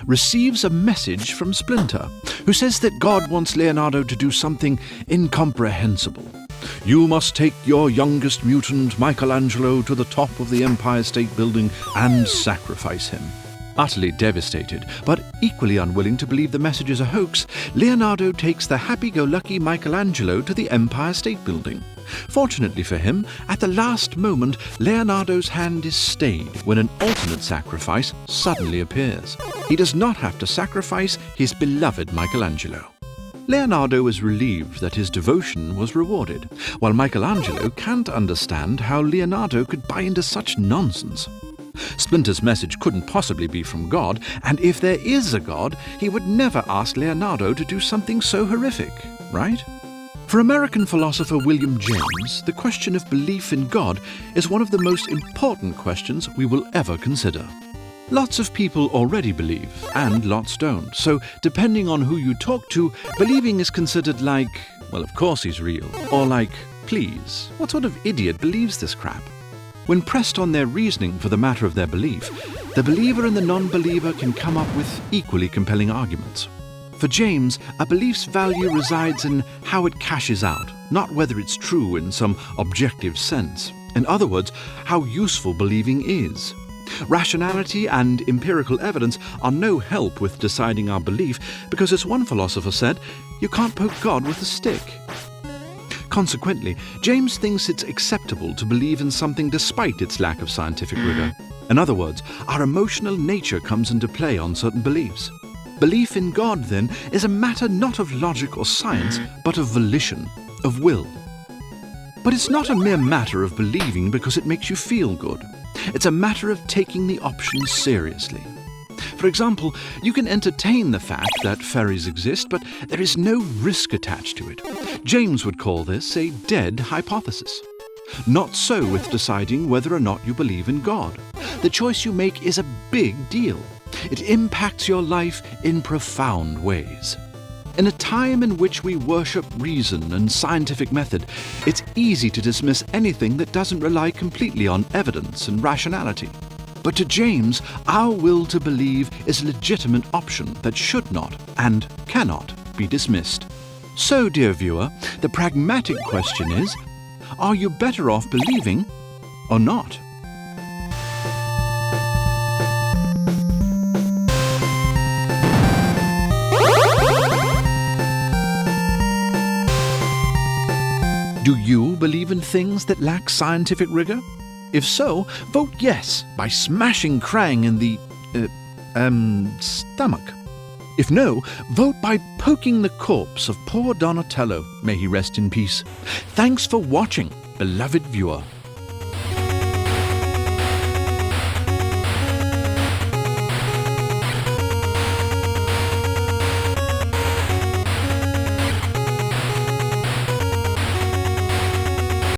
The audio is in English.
receives a message from Splinter, who says that God wants Leonardo to do something incomprehensible. You must take your youngest mutant, Michelangelo, to the top of the Empire State Building and sacrifice him. Utterly devastated, but equally unwilling to believe the message is a hoax, Leonardo takes the happy-go-lucky Michelangelo to the Empire State Building. Fortunately for him, at the last moment, Leonardo's hand is stayed when an alternate sacrifice suddenly appears. He does not have to sacrifice his beloved Michelangelo. Leonardo is relieved that his devotion was rewarded, while Michelangelo can't understand how Leonardo could buy into such nonsense. Splinter's message couldn't possibly be from God, and if there is a God, he would never ask Leonardo to do something so horrific, right? For American philosopher William James, the question of belief in God is one of the most important questions we will ever consider. Lots of people already believe, and lots don't, so depending on who you talk to, believing is considered like, well, of course he's real, or like, please, what sort of idiot believes this crap? When pressed on their reasoning for the matter of their belief, the believer and the non-believer can come up with equally compelling arguments. For James, a belief's value resides in how it cashes out, not whether it's true in some objective sense. In other words, how useful believing is. Rationality and empirical evidence are no help with deciding our belief because, as one philosopher said, you can't poke God with a stick. Consequently, James thinks it's acceptable to believe in something despite its lack of scientific rigor. In other words, our emotional nature comes into play on certain beliefs. Belief in God, then, is a matter not of logic or science, but of volition, of will. But it's not a mere matter of believing because it makes you feel good. It's a matter of taking the options seriously. For example, you can entertain the fact that fairies exist, but there is no risk attached to it. James would call this a dead hypothesis. Not so with deciding whether or not you believe in God. The choice you make is a big deal. It impacts your life in profound ways. In a time in which we worship reason and scientific method, it's easy to dismiss anything that doesn't rely completely on evidence and rationality. But to James, our will to believe is a legitimate option that should not and cannot be dismissed. So, dear viewer, the pragmatic question is, are you better off believing or not? Do you believe in things that lack scientific rigor? If so, vote yes by smashing Krang in the, stomach. If no, vote by poking the corpse of poor Donatello. May he rest in peace. Thanks for watching, beloved viewer.